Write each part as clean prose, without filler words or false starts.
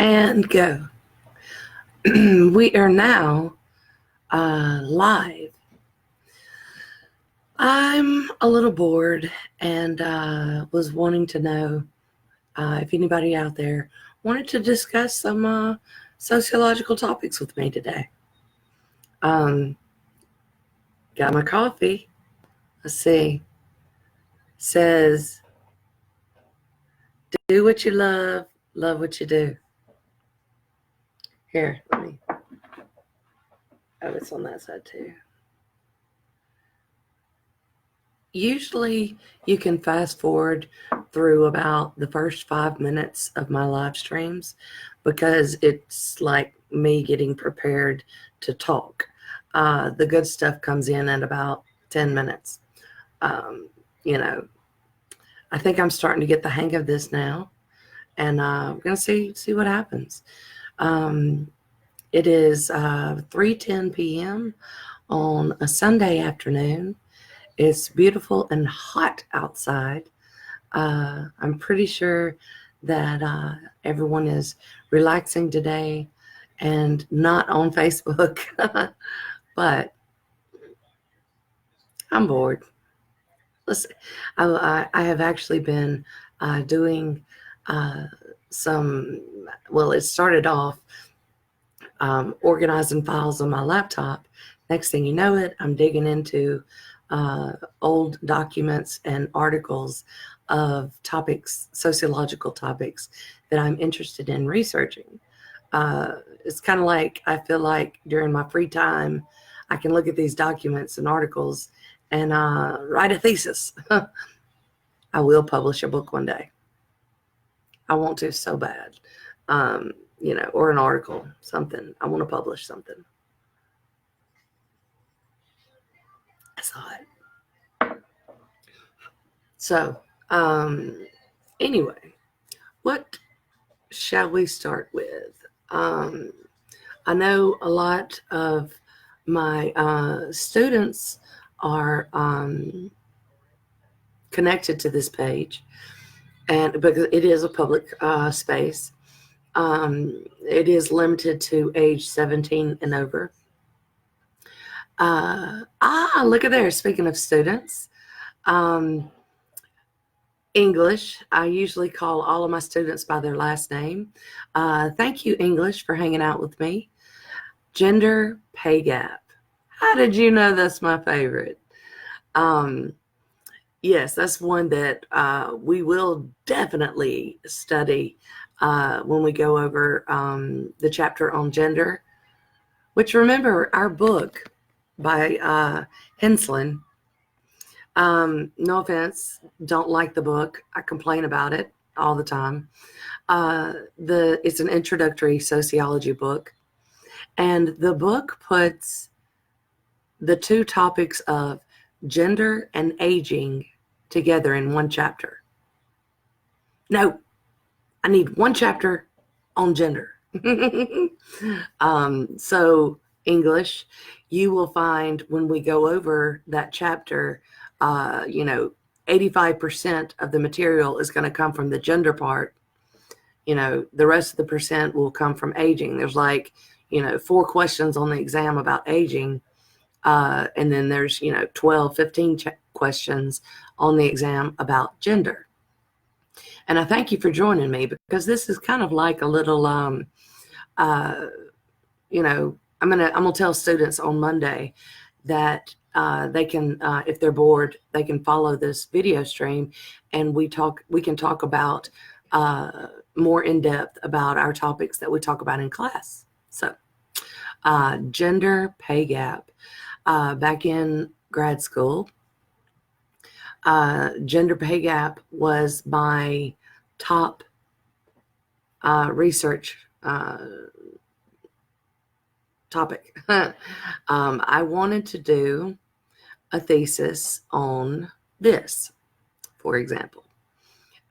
And go. We are now live. I'm a little bored and was wanting to know if anybody out there wanted to discuss some sociological topics with me today. Got my coffee. Let's see. Says, do what you love what you do. Here, let me. Oh, it's on that side too. Usually you can fast forward through about the first 5 minutes of my live streams because it's like me getting prepared to talk. The good stuff comes in at about 10 minutes. I think I'm starting to get the hang of this now, and we're going to see what happens. It is 3:10 p.m. on a Sunday afternoon. It's beautiful and hot outside. I'm pretty sure that everyone is relaxing today and not on Facebook, but I'm bored. Listen, I have actually been doing it started off organizing files on my laptop. Next thing you know it, I'm digging into old documents and articles of topics, sociological topics that I'm interested in researching. It's kind of like, I feel like during my free time, I can look at these documents and articles and write a thesis. I will publish a book one day. I want to so bad, or an article, something. I want to publish something. I saw it. So, anyway, what shall we start with? I know a lot of my students are connected to this page, and because it is a public space, it is limited to age 17 and over. Look at there. Speaking of students, English. I usually call all of my students by their last name. Thank you, English, for hanging out with me. Gender pay gap. How did you know that's my favorite? Yes, that's one that we will definitely study when we go over the chapter on gender, which, remember, our book by Henslin. No offense, don't like the book. I complain about it all the time. It's an introductory sociology book, and the book puts the two topics of gender and aging together in one chapter. No, I need one chapter on gender. So English, you will find when we go over that chapter, 85% of the material is going to come from the gender part. The rest of the percent will come from aging. There's 4 questions on the exam about aging. And then there's, 12, 15 questions on the exam about gender. And I thank you for joining me, because this is kind of like a little, I'm gonna tell students on Monday that they can, if they're bored, they can follow this video stream, and we can talk about more in depth about our topics that we talk about in class. So, gender pay gap. Back in grad school, gender pay gap was my top research topic. I wanted to do a thesis on this, for example.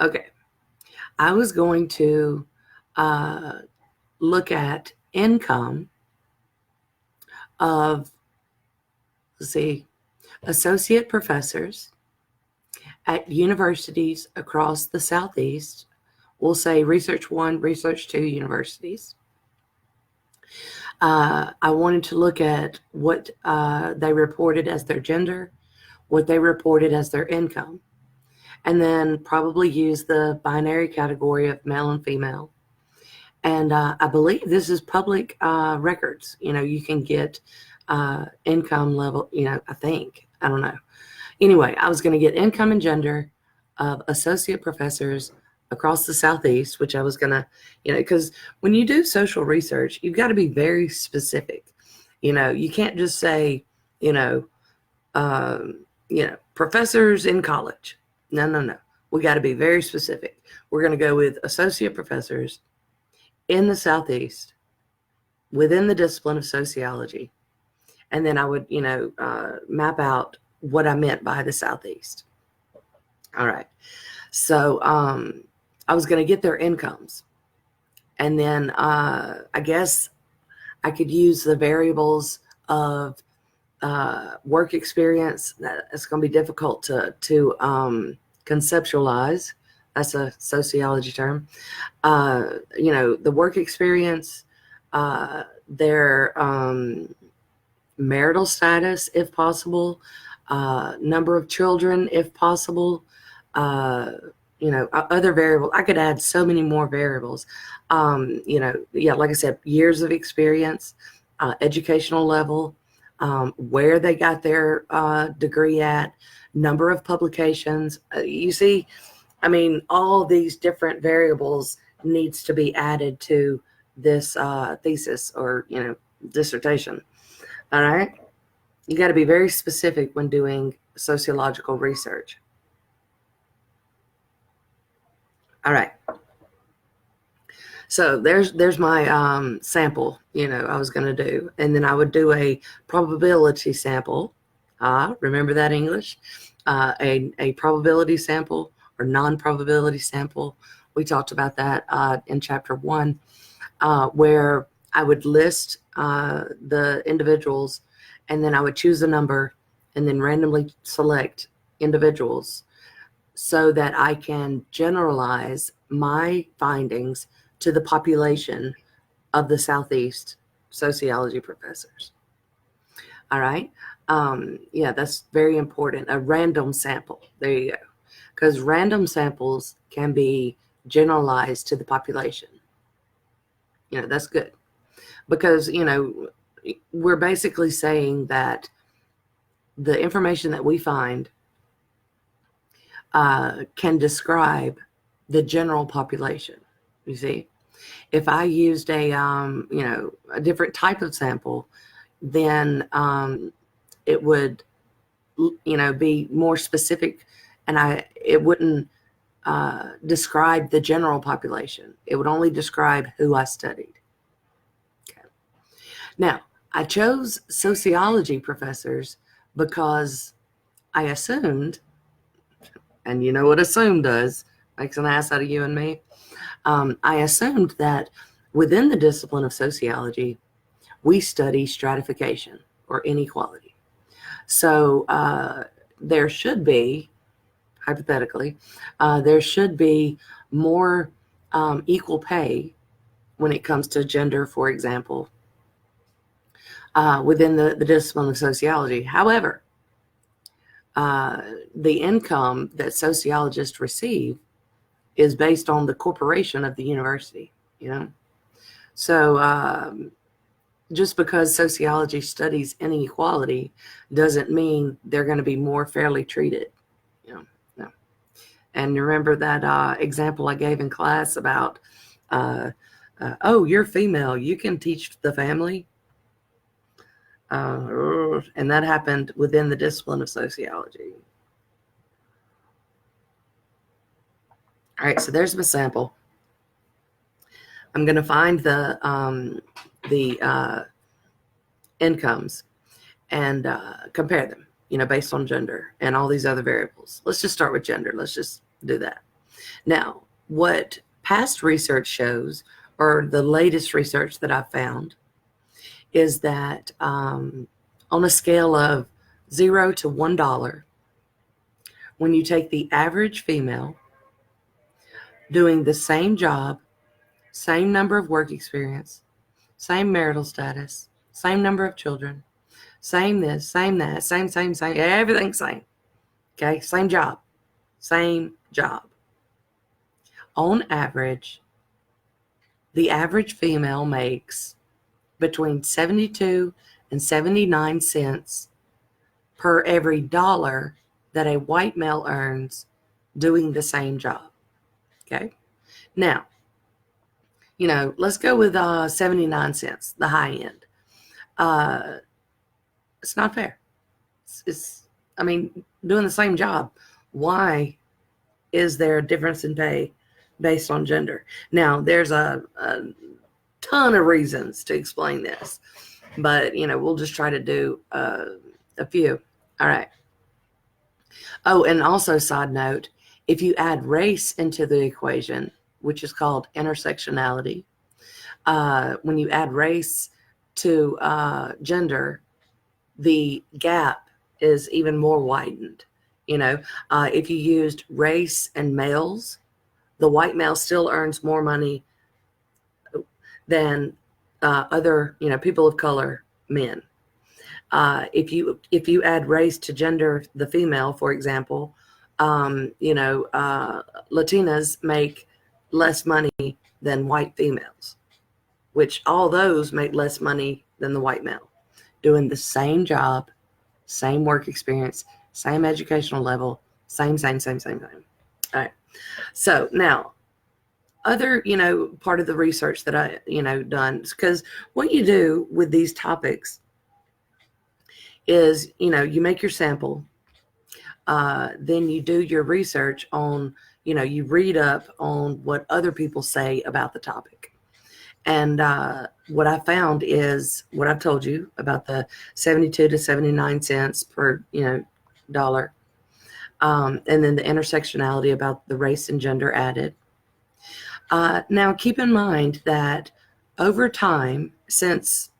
Okay, I was going to look at income of, associate professors at universities across the Southeast, we'll say research 1, research 2 universities. I wanted to look at what they reported as their gender, what they reported as their income, and then probably use the binary category of male and female. And I believe this is public records. You can get income level, I think. I don't know. Anyway, I was going to get income and gender of associate professors across the Southeast, which I was going to, because when you do social research, you've got to be very specific. You can't just say, professors in college. No. We got to be very specific. We're going to go with associate professors in the Southeast within the discipline of sociology. And then I would, map out what I meant by the Southeast. All right. So I was going to get their incomes. And then I guess I could use the variables of work experience. It's going to be difficult to conceptualize. That's a sociology term. The work experience, their marital status, if possible, number of children, if possible, other variables. I could add so many more variables. Like I said, years of experience, educational level, where they got their degree at, number of publications. You see, all these different variables needs to be added to this thesis or, dissertation. All right. You got to be very specific when doing sociological research. All right. So there's my sample, I was going to do. And then I would do a probability sample. Remember that English? A probability sample or non-probability sample. We talked about that in chapter 1, where I would list the individuals, and then I would choose a number and then randomly select individuals so that I can generalize my findings to the population of the Southeast sociology professors. All right. That's very important. A random sample. There you go. Because random samples can be generalized to the population. That's good. Because, we're basically saying that the information that we find can describe the general population. You see, if I used a different type of sample, then it would, be more specific, and it wouldn't describe the general population. It would only describe who I studied. Okay. Now, I chose sociology professors because I assumed, and you know what assume does, makes an ass out of you and me. I assumed that within the discipline of sociology, we study stratification or inequality. So there should be, hypothetically, there should be more equal pay when it comes to gender, for example, within the discipline of sociology. However, the income that sociologists receive is based on the corporation of the university, So just because sociology studies inequality doesn't mean they're going to be more fairly treated, No. And remember that example I gave in class about, you're female, you can teach the family. And that happened within the discipline of sociology. All right, so there's my sample. I'm going to find the incomes and compare them, based on gender and all these other variables. Let's just start with gender. Let's just do that. Now, what past research shows, or the latest research that I've found, is that on a scale of $0 to $1, when you take the average female doing the same job, same number of work experience, same marital status, same number of children, same this, same that, same, everything's same. Okay, same job, same job. On average, the average female makes between 72 and 79 cents per every dollar that a white male earns doing the same job. Okay, now, let's go with 79 cents, the high end. It's not fair. I mean, doing the same job. Why is there a difference in pay based on gender? Now, there's a ton of reasons to explain this, but we'll just try to do a few. All right. Oh, and also, side note, if you add race into the equation, which is called intersectionality, when you add race to gender, the gap is even more widened. If you used race and males, the white male still earns more money than other, people of color men. If you add race to gender, the female, for example, Latinas make less money than white females, which all those make less money than the white male, doing the same job, same work experience, same educational level, same. All right. So now, other, part of the research that I, done, because what you do with these topics is, you make your sample, then you do your research on, you read up on what other people say about the topic. And what I found is what I've told you about the 72 to 79 cents per, dollar. And then the intersectionality about the race and gender added. Now, keep in mind that over time, since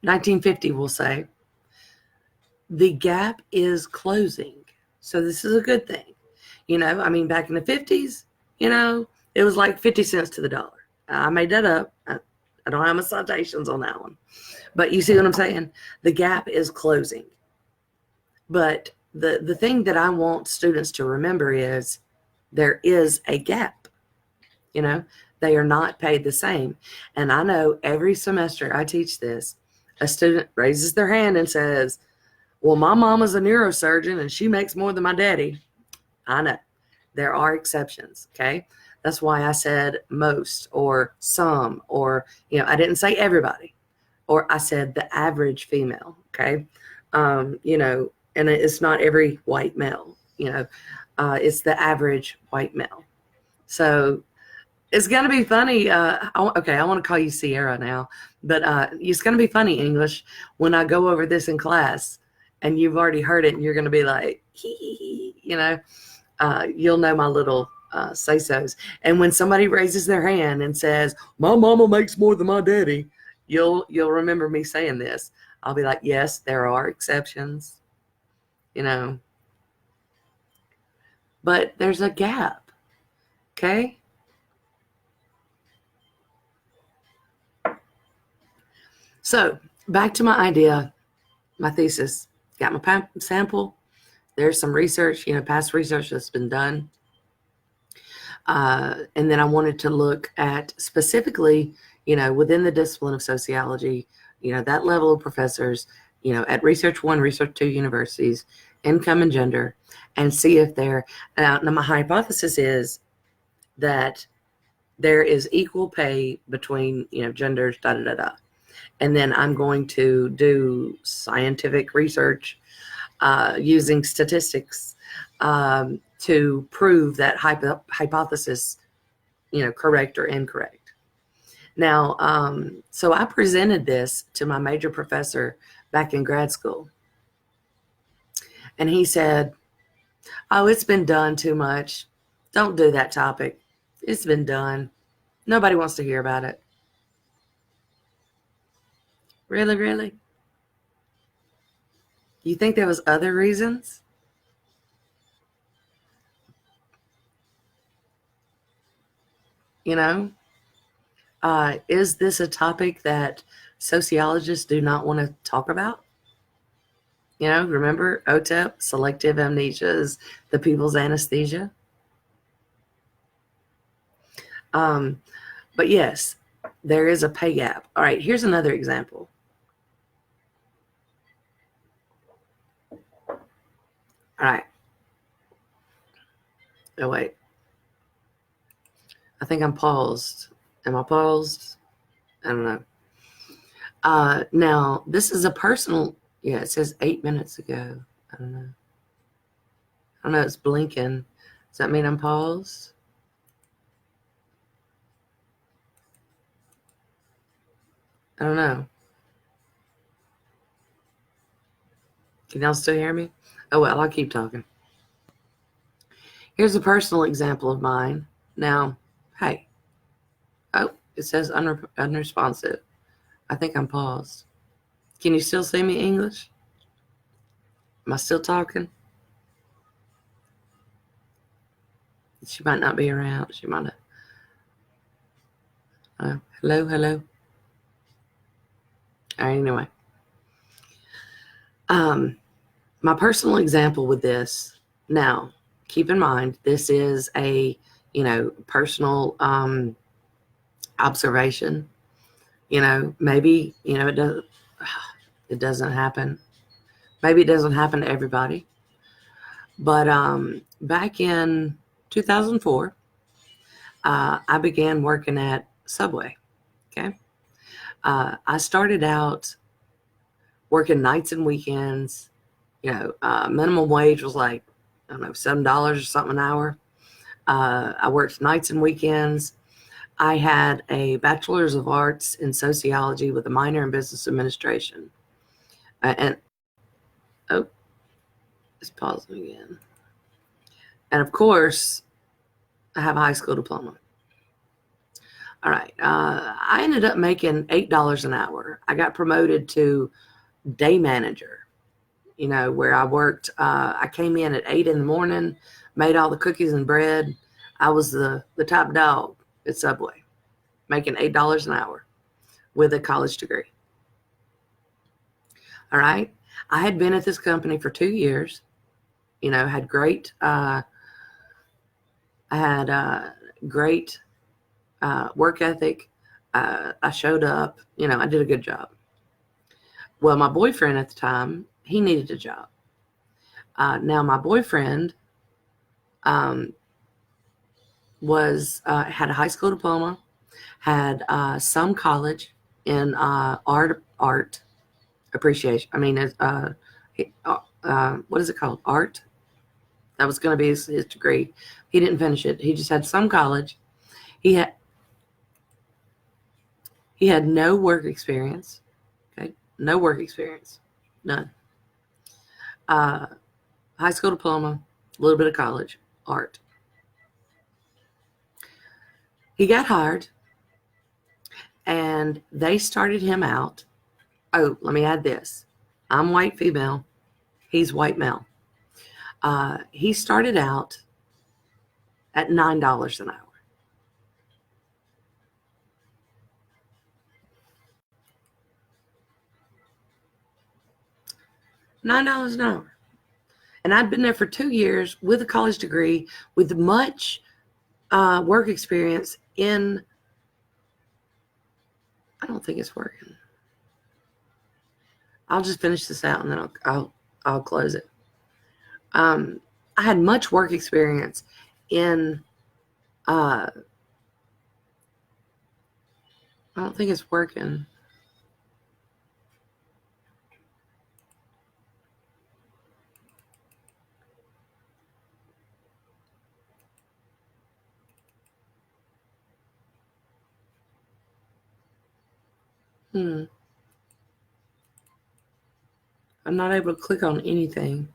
1950, we'll say, the gap is closing. So this is a good thing. Back in the 50s, it was like 50 cents to the dollar. I made that up. I don't have my citations on that one. But you see what I'm saying? The gap is closing. But the thing that I want students to remember is there is a gap. They are not paid the same. And I know every semester I teach this, a student raises their hand and says, well, my mama's a neurosurgeon and she makes more than my daddy. I know. There are exceptions, okay? That's why I said most or some, or, I didn't say everybody, or I said the average female, okay? And it's not every white male, it's the average white male. So it's going to be funny. I want to call you Sierra now, but it's going to be funny, English, when I go over this in class and you've already heard it and you're going to be like, you'll know my little say-sos. And when somebody raises their hand and says, my mama makes more than my daddy, you'll remember me saying this. I'll be like, yes, there are exceptions, but there's a gap, okay? So back to my idea, my thesis. Got my sample. There's some research, past research that's been done. And then I wanted to look at specifically, within the discipline of sociology, that level of professors, at Research 1, Research 2 universities, income and gender, and see if they're, now my hypothesis is that there is equal pay between, genders, And then I'm going to do scientific research using statistics to prove that hypothesis, correct or incorrect. Now, so I presented this to my major professor back in grad school. And he said, oh, it's been done too much. Don't do that topic. It's been done. Nobody wants to hear about it. Really, really? You think there was other reasons? You know, is this a topic that sociologists do not want to talk about? You know, remember OTEP, selective amnesia is the people's anesthesia. Um, but yes, there is a pay gap. All right, here's another example. All right. Oh, wait. I think I'm paused. Am I paused? I don't know. Now, this is a personal, yeah, it says 8 minutes ago. I don't know. I don't know, it's blinking. Does that mean I'm paused? I don't know. Can y'all still hear me? Oh, well, I'll keep talking. Here's a personal example of mine. Now, hey. Oh, it says unresponsive. I think I'm paused. Can you still see me, English? Am I still talking? She might not be around. She might not. Hello, hello. All right, anyway. My personal example with this, now, keep in mind, this is a, personal observation. Maybe, it doesn't happen. Maybe it doesn't happen to everybody. But back in 2004, I began working at Subway. Okay. I started out working nights and weekends. Minimum wage was like, I don't know, $7 or something an hour. I worked nights and weekends. I had a bachelor's of arts in sociology with a minor in business administration. And oh, it's pausing again. And of course, I have a high school diploma. All right. I ended up making $8 an hour. I got promoted to day manager, where I worked. I came in at 8 in the morning, made all the cookies and bread. I was the top dog at Subway, making $8 an hour with a college degree. All right. I had been at this company for 2 years, had great, I had great work ethic. I showed up, I did a good job. Well, my boyfriend at the time, he needed a job. Now, my boyfriend had a high school diploma, had some college in art appreciation. I mean, what is it called? Art. That was going to be his degree. He didn't finish it. He just had some college. He had no work experience. Okay, no work experience, none. High school diploma, a little bit of college, art. He got hired, and they started him out. Oh, let me add this. I'm white female. He's white male. He started out at $9 an hour. $9 an hour. And I'd been there for 2 years with a college degree, with much work experience in. I don't think it's working. I'll just finish this out and then I'll close it. I had much work experience in. I don't think it's working. I'm not able to click on anything.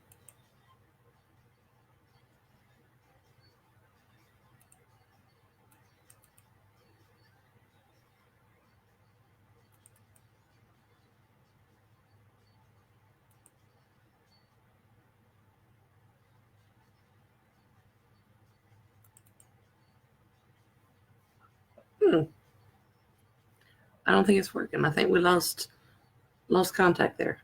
I don't think it's working. I think we lost contact there.